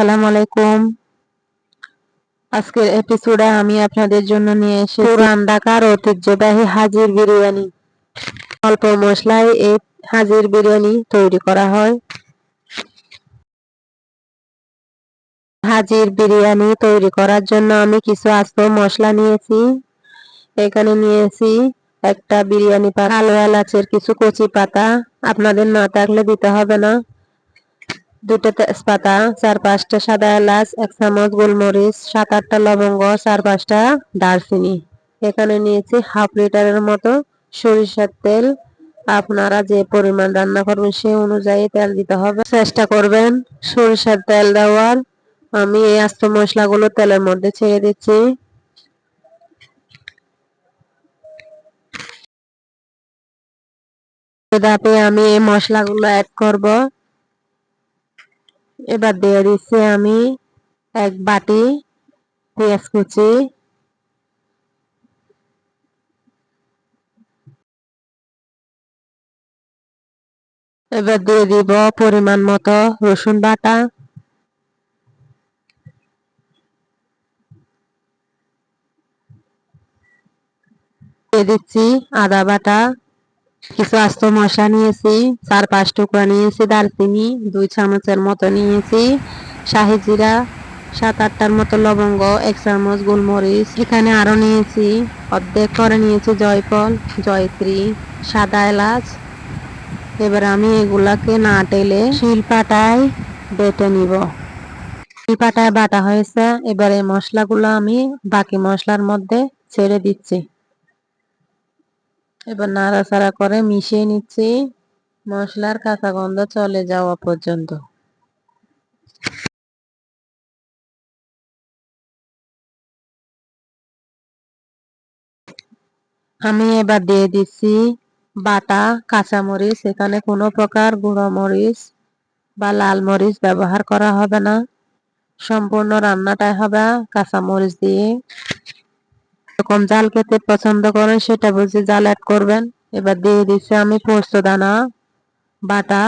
আসসালামু আলাইকুম। আজকের এপিসোডে আমি আপনাদের জন্য নিয়ে এসেছি পুরান ঢাকার ঐতিহ্যবাহী হাজির বিরিয়ানি। অল্প মশলায় এই হাজির বিরিয়ানি তৈরি করা হয়। হাজির বিরিয়ানি তৈরি করার জন্য আমি কিছু আস্ত মশলা নিয়েছি। এখানে নিয়েছি একটা বিরিয়ানি পাতা, কালো এলাচের কিছু কচি পাতা, আপনাদের না থাকলে দিতে হবে না, দুটো তেজপাতা, 4-5টা সাদা এলাচ, 1 চামচ গোলমরিচ, 7-8টা লবঙ্গ, 4-5টা দারচিনি। এখানে নিয়েছি হাফ লিটারের মতো সরিষার তেল। আপনারা যে পরিমাণ রান্না করবেন সেই অনুযায়ী তেল দিতে হবে, চেষ্টা করবেন সরিষার তেল দেওয়ার। আমি এই আস্ত মশলাগুলো তেলের মধ্যে ছেড়ে দিচ্ছি। ধাপে আমি এই মশলাগুলো অ্যাড করব। এবার দিয়ে দিচ্ছি আমি 1 বাটি পেঁয়াজ কুচি, এবার দিয়ে দিব পরিমাণ মতো রসুন বাটা, দিয়ে দিচ্ছি আদা বাটা, কিছু আস্ত মশলা নিয়েছি, 4-5 টুকরা নিয়েছি দারচিনি, 2 চামচের মতো নিয়েছি শাহি জিরা, 7-8টার মতো লবঙ্গ, 1 চামচ গোলমরিচ। এখানে আরো নিয়েছি অর্ধেক করে নিয়েছি জয়ফল, জয়ত্রী, সাদা এলাচ। এবার আমি এগুলাকে না টেলে শিলপাটায় বেটে নিব। শিলপাটায় বাটা হয়েছে। এবার এই মশলাগুলো আমি বাকি মশলার মধ্যে ছেড়ে দিচ্ছি। এবার নাড়াচাড়া করে মিশিয়ে নিচ্ছি মশলার কাঁচা গন্ধ চলে যাওয়া পর্যন্ত। আমি এবার দিয়ে দিচ্ছি বাটা কাঁচামরিচ। এখানে কোনো প্রকার গুঁড়ো মরিচ বা লাল মরিচ ব্যবহার করা হবে না, সম্পূর্ণ রান্নাটাই হবে কাঁচামরিচ দিয়ে। এরকম জাল খেতে পছন্দ করেন সেটা বুঝে জাল অ্যাড করবেন। এবার দিয়ে দিচ্ছি আমি পোস্ত দানা বাটা।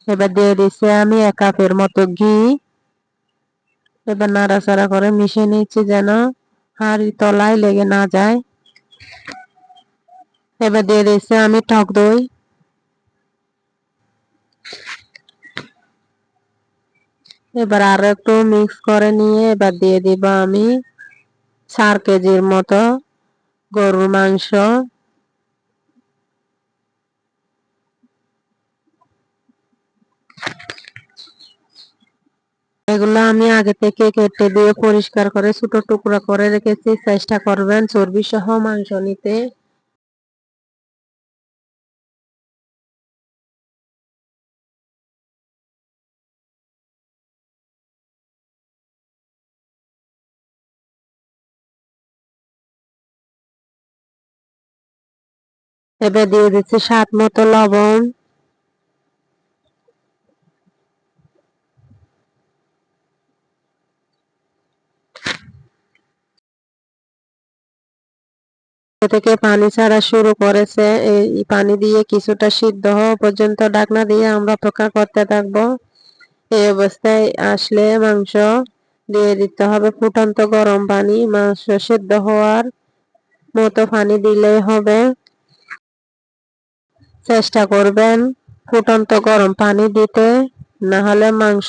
এবার দিয়ে দিচ্ছি আমি 1 কাপের মতো ঘি। এবার নাড়াচাড়া করে মিশিয়ে নিচ্ছি যেন হাঁড়ির তলায় লেগে না যায়। এবার দিয়ে দিচ্ছি আমি টক দই। এবার আরো একটু মিক্স করে নিয়ে এবার দিয়ে দিব আমি 4 কেজির মতো গরুর মাংস। এগুলো আমি আগে থেকে কেটে দিয়ে পরিষ্কার করে ছোট টুকরা করে রেখেছি। চেষ্টা করবেন চর্বি সহ মাংস নিতে। এবার দিয়ে দিচ্ছি স্বাদ মতো লবণ। থেকে পানি ছাড়া শুরু করেছে। এই পানি দিয়ে কিছুটা সিদ্ধ হওয়া পর্যন্ত ঢাকনা দিয়ে আমরা অপেক্ষা করতে থাকবো। এই অবস্থায় আসলে মাংস দিয়ে দিতে হবে ফুটন্ত গরম পানি। মাংস সিদ্ধ হওয়ার মতো পানি দিলেই হবে। চেষ্টা করবেন ফুটন্ত গরম পানি দিতে, না হলে মাংস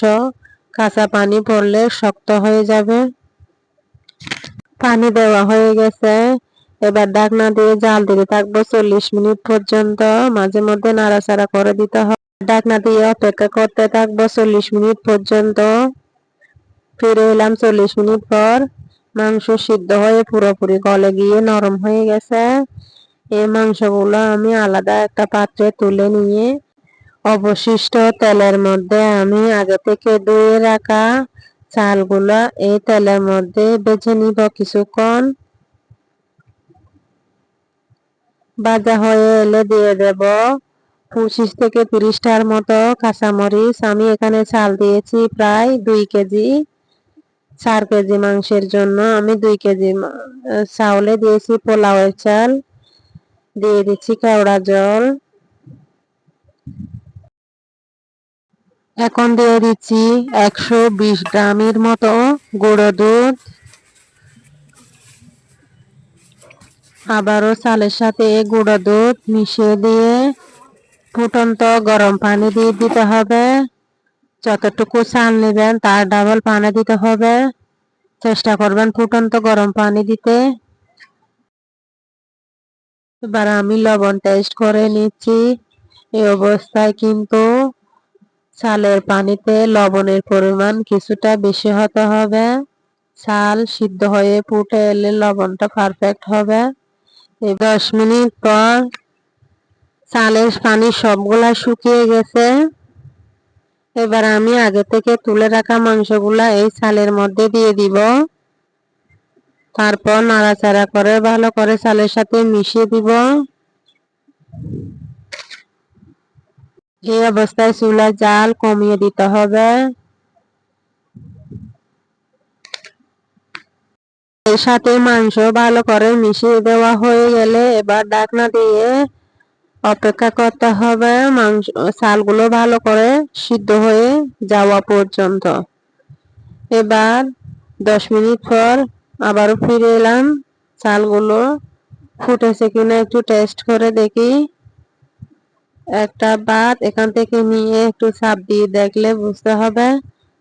কাঁচা পানি পড়লে শক্ত হয়ে যাবে। পানি দেওয়া হয়ে গেছে। এবার ঢাকনা দিয়ে জাল দিতে থাকবো 40 মিনিট পর্যন্ত। মাঝে মধ্যে নাড়াচাড়া করে দিতে হবে। ঢাকনা দিয়ে অপেক্ষা করতে থাকবো 40 মিনিট পর্যন্ত। ফিরে এলাম 40 মিনিট পর। মাংস সিদ্ধ হয়ে পুরোপুরি গলে গিয়ে নরম হয়ে গেছে। এই মাংসগুলো আমি আলাদা একটা পাত্রে তুলে নিয়ে অবশিষ্ট তেলের মধ্যে আমি আগে থেকে ধুয়ে রাখা চালগুলো এই তেলের মধ্যে ভেজে নিব কিছুক্ষণ। ভাজা হয়ে এলে দিয়ে দেব 25 থেকে 30টার মতো কাঁচামরিচ। আমি এখানে চাল দিয়েছি প্রায় 2 কেজি। 4 কেজি মাংসের জন্য আমি 2 কেজি চাউলে দিয়েছি পোলাওয়ের চাল। দিয়ে দিচ্ছি কেওড়া জল। এখন দিয়ে দিচ্ছি 120 গ্রামের মতো গুঁড়ো দুধ। আবারও চালের সাথে গুঁড়ো দুধ মিশিয়ে দিয়ে ফুটন্ত গরম পানি দিয়ে দিতে হবে। যতটুকু চাল নেবেন তার ডাবল পানি দিতে হবে। চেষ্টা করবেন ফুটন্ত গরম পানি দিতে। এবার আমি লবণ টেস্ট করে নিচ্ছি। এই অবস্থায় কিন্তু চালের পানিতে লবণের পরিমাণ কিছুটা বেশি হতে হবে। চাল সিদ্ধ হয়ে ফুটে এলে লবণটা পারফেক্ট হবে। এই 10 মিনিট পর চালের পানি সবগুলা শুকিয়ে গেছে। এবার আমি আগে থেকে তুলে রাখা মাংসগুলা এই চালের মধ্যে দিয়ে দিব। তারপর নাড়াচাড়া করে ভালো করে চালের সাথে মিশিয়ে দিব। এই অবস্থায় চুলার জাল কমিয়ে দিতে হবে। এর সাথে মাংস ভালো করে মিশিয়ে দেওয়া হয়ে গেলে এবার ঢাকনা দিয়ে অপেক্ষা করতে হবে মাংস চালগুলো ভালো করে সিদ্ধ হয়ে যাওয়া পর্যন্ত। এবার 10 মিনিট পর আবারও ফিরে এলাম। চালগুলো ফুটেছে কিনা একটু টেস্ট করে দেখি। একটা ভাত এখান থেকে নিয়ে একটু চাপ দিয়ে দেখলে বুঝতে হবে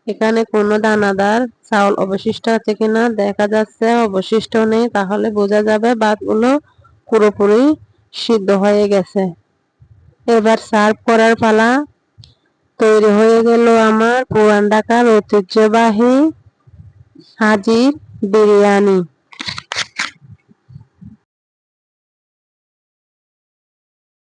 এখানে কোনো দানাদার চাউল অবশিষ্ট আছে কিনা। দেখা যাচ্ছে অবশিষ্ট নেই, তাহলে বোঝা যাবে ভাতগুলো পুরোপুরি সিদ্ধ হয়ে গেছে। এবার সার্ভ করার পালা। তৈরি হয়ে গেল আমার পুরান ঢাকার ঐতিহ্যবাহী হাজির বিরিয়ানি।